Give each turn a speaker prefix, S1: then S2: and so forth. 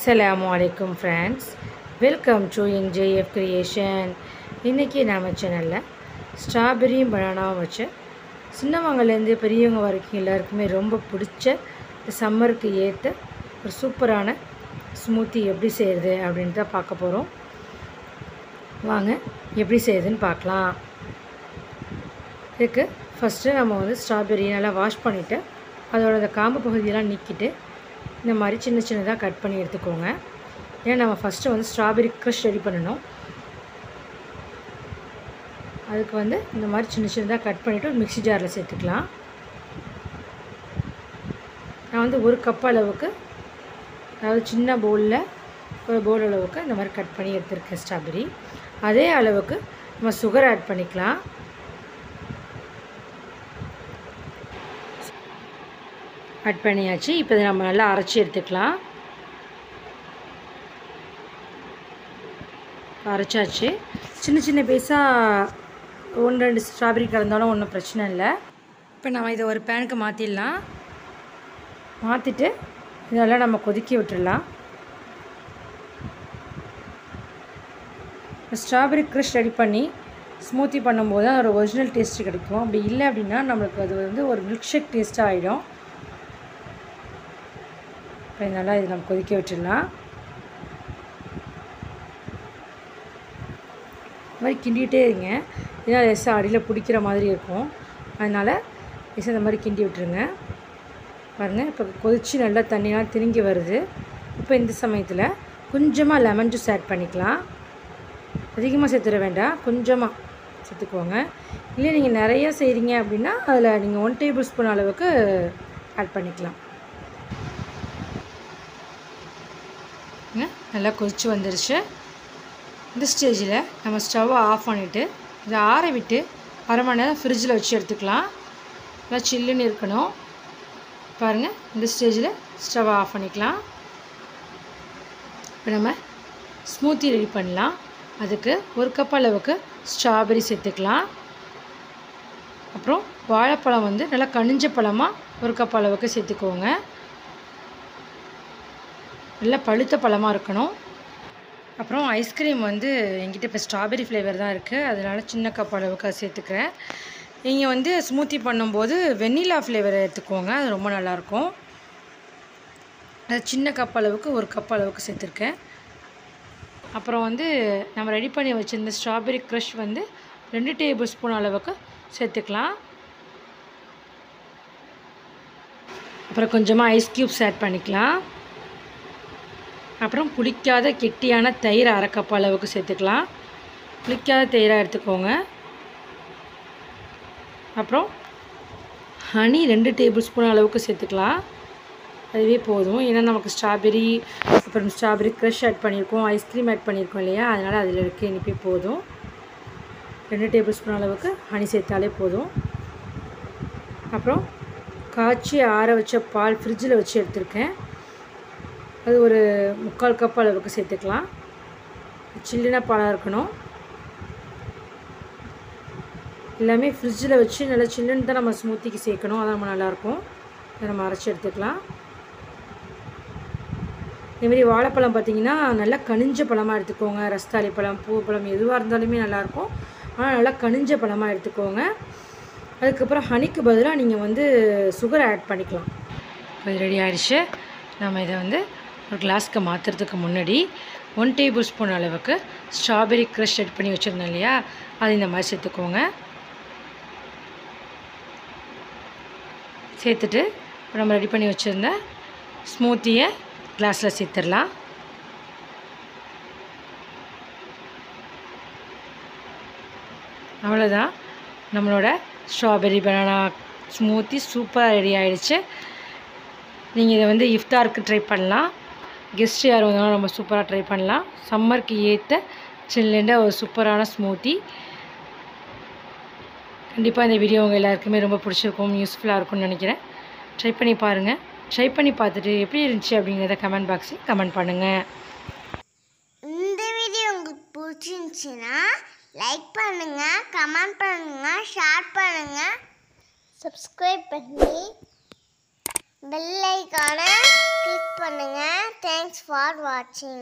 S1: Assalamualaikum friends, welcome to Njfcreation. இன்னைக்கு நம்ம சேனல்ல ஸ்ட்ராபெரி பனானா வச்சு சின்னவங்கலேருந்து பெரியவங்க வரைக்கும் எல்லாருக்குமே ரொம்ப பிடிச்ச சம்மருக்கு ஏற்ற ஒரு சூப்பரான ஸ்மூத்தி எப்படி செய்யறது அப்படினு தான் பார்க்க போறோம். வாங்க எப்படி செய்யறதுன்னு பார்க்கலாம். இதுக்கு ஃபர்ஸ்ட் நம்ம வந்து ஸ்ட்ராபெரி நல்லா வாஷ் பண்ணிட்டு அதோட அந்த காம்பு பகுதியெல்லாம் நீக்கிட்டு இந்த மாதிரி சின்ன சின்னதாக கட் பண்ணி எடுத்துக்கோங்க. ஏன்னா நம்ம ஃபஸ்ட்டு வந்து ஸ்ட்ராபெரி க்ரஷ் ரெடி பண்ணணும். அதுக்கு வந்து இந்த மாதிரி சின்ன சின்னதாக கட் பண்ணிவிட்டு ஒரு மிக்ஸி ஜாரில் சேர்த்துக்கலாம். நான் வந்து ஒரு கப் அளவுக்கு, அதாவது சின்ன பவுலில் ஒரு பவுல் அளவுக்கு இந்த மாதிரி கட் பண்ணி எடுத்துருக்கேன் ஸ்ட்ராபெரி. அதே அளவுக்கு நம்ம சுகர் ஆட் பண்ணிக்கலாம். ஆட் பண்ணியாச்சு. இப்போ இதை நம்ம நல்லா அரைச்சி எடுத்துக்கலாம். அரைச்சாச்சு. சின்ன சின்ன பீஸாக 1-2 ஸ்ட்ராபெரி கலந்தாலும் ஒன்றும் பிரச்சனை இல்லை. இப்போ நம்ம இதை ஒரு பேனுக்கு மாற்றிடலாம். மாற்றிட்டு இதெல்லாம் நம்ம கொதிக்க விட்டுடலாம். ஸ்ட்ராபெரி க்ரஷ் ரெடி பண்ணி ஸ்மூத்தி பண்ணும்போது தான் ஒரு ஒரிஜினல் டேஸ்ட்டு கிடைக்கும். அப்படி இல்லை அப்படின்னா நம்மளுக்கு அது வந்து ஒரு மில்க் ஷேக் டேஸ்ட்டாக ஆகிடும். இப்போ நல்லா இது நம்ம கொதிக்க விட்டுடலாம். இந்த மாதிரி கிண்டிகிட்டே இருங்க. ஏன்னா லேசாக அடியில் பிடிக்கிற மாதிரி இருக்கும். அதனால் லேசாக இந்த மாதிரி கிண்டி விட்டுருங்க. பாருங்கள், இப்போ கொதித்து நல்லா தண்ணியெலாம் திரிங்கி வருது. இப்போ இந்த சமயத்தில் கொஞ்சமாக லெமன் ஜூஸ் ஆட் பண்ணிக்கலாம். அதிகமாக சேர்த்துட வேண்டாம், கொஞ்சமாக சேர்த்துக்கோங்க. இல்லை நீங்கள் நிறையா செய்கிறீங்க அப்படின்னா அதில் நீங்கள் 1 டேபிள் ஸ்பூன் அளவுக்கு ஆட் பண்ணிக்கலாம். நல்லா கொதிச்சு வந்துருச்சு. இந்த ஸ்டேஜில் நம்ம ஸ்டவ்வை ஆஃப் பண்ணிவிட்டு இதை ஆற விட்டு அரை மணி நேரம் ஃப்ரிட்ஜில் வச்சு எடுத்துக்கலாம். நல்லா சில்லுன்னு இருக்கணும். பாருங்கள், இந்த ஸ்டேஜில் ஸ்டவ்வை ஆஃப் பண்ணிக்கலாம். இப்போ நம்ம ஸ்மூத்தி ரெடி பண்ணலாம். அதுக்கு ஒரு கப் அளவுக்கு ஸ்ட்ராபெரி சேர்த்துக்கலாம். அப்புறம் வாழைப்பழம் வந்து நல்லா கனிஞ்ச பழமாக ஒரு கப் அளவுக்கு சேர்த்துக்கோங்க. நல்லா பழுத்த பழமாக இருக்கணும். அப்புறம் ஐஸ்கிரீம் வந்து என்கிட்ட இப்போ ஸ்ட்ராபெரி ஃப்ளேவர் தான் இருக்குது, அதனால் சின்ன கப் அளவுக்கு அதை சேர்த்துக்கிறேன். நீங்கள் வந்து ஸ்மூத்தி பண்ணும்போது வெண்ணிலா ஃப்ளேவர் எடுத்துக்கோங்க, அது ரொம்ப நல்லாயிருக்கும். அது சின்ன கப் அளவுக்கு ஒரு கப் அளவுக்கு சேர்த்துருக்கேன். அப்புறம் வந்து நம்ம ரெடி பண்ணி வச்சுருந்த ஸ்ட்ராபெரி க்ரஷ் வந்து 2 டேபிள் ஸ்பூன் அளவுக்கு சேர்த்துக்கலாம். அப்புறம் கொஞ்சமாக ஐஸ் க்யூப்ஸ் ஆட் பண்ணிக்கலாம். அப்புறம் புளிக்காத கெட்டியான தயிர் அரை கப் அளவுக்கு சேர்த்துக்கலாம். புளிக்காத தயிராக எடுத்துக்கோங்க. அப்புறம் ஹனி 2 டேபிள் ஸ்பூன் அளவுக்கு சேர்த்துக்கலாம். அதுவே போதும். ஏன்னா நமக்கு ஸ்ட்ராபெரி அப்புறம் ஸ்ட்ராபெரி க்ரஷ் ஆட் பண்ணியிருக்கோம், ஐஸ்கிரீம் ஆட் பண்ணியிருக்கோம் இல்லையா, அதனால் அதில் இருக்க இனிப்பே போதும். 2 டேபிள் ஸ்பூன் அளவுக்கு ஹனி சேர்த்தாலே போதும். அப்புறம் காய்ச்சி ஆற வச்ச பால் ஃப்ரிட்ஜில் வச்சு எடுத்துருக்கேன், அது ஒரு 3/4 கப் அளவுக்கு சேர்த்துக்கலாம். சில்லுனா பாலாக இருக்கணும். எல்லாமே ஃப்ரிட்ஜில் வச்சு நல்லா சில்லுன்னு தான் நம்ம ஸ்மூத்திக்கு சேர்க்கணும், அதான் நம்ம நல்லாயிருக்கும். அதை நம்ம அரைச்சி எடுத்துக்கலாம். இதேமாரி வாழைப்பழம் பார்த்திங்கன்னா நல்லா கனிஞ்ச பழமாக எடுத்துக்கோங்க. ரஸ்தாளி பழம், பூப்பழம் எதுவாக இருந்தாலுமே நல்லாயிருக்கும். ஆனால் நல்லா கனிஞ்ச பழமாக எடுத்துக்கோங்க. அதுக்கப்புறம் ஹனிக்கு பதிலாக நீங்கள் வந்து சுகர் ஆட் பண்ணிக்கலாம். இப்போ இது ரெடி ஆகிடுச்சு. நம்ம இதை வந்து ஒரு கிளாஸ்க்கு மாற்றுறதுக்கு முன்னாடி 1 டேபிள் ஸ்பூன் அளவுக்கு ஸ்ட்ராபெரி க்ரஷ் ரெடி பண்ணி வச்சுருந்தோம் இல்லையா, அது இந்த மாதிரி சேர்த்துக்கோங்க. சேர்த்துட்டு இப்போ நம்ம ரெடி பண்ணி வச்சுருந்த ஸ்மூத்தியை கிளாஸில் சேர்த்துடலாம். அவ்வளோதான், நம்மளோட ஸ்ட்ராபெரி பனானா ஸ்மூத்தி சூப்பராக ரெடி ஆகிடுச்சு. நீங்கள் இதை வந்து இஃப்தாருக்கு ட்ரை பண்ணலாம். கெஸ்ட் யார் வந்தாலும் ரொம்ப சூப்பராக ட்ரை பண்ணலாம். சம்மருக்கு ஏற்ற சில்லுண்ட ஒரு சூப்பரான ஸ்மூத்தி. கண்டிப்பாக இந்த வீடியோ உங்கள் எல்லாருக்குமே ரொம்ப பிடிச்சிருக்கும், யூஸ்ஃபுல்லாக இருக்கும்னு நினைக்கிறேன். ட்ரை பண்ணி பாருங்கள். ட்ரை பண்ணி பார்த்துட்டு எப்படி இருந்துச்சு அப்படிங்கிறத கமெண்ட் பாக்ஸில் கமெண்ட் பண்ணுங்கள்.
S2: இந்த வீடியோ உங்களுக்கு பிடிச்சிருந்துச்சின்னா லைக் பண்ணுங்கள், கமெண்ட் பண்ணுங்கள், ஷேர் பண்ணுங்கள், சப்ஸ்கிரைப் பண்ணி பெல் ஐகானை கிளிக் பண்ணுங்க. தேங்க்ஸ் ஃபார் வாட்சிங்.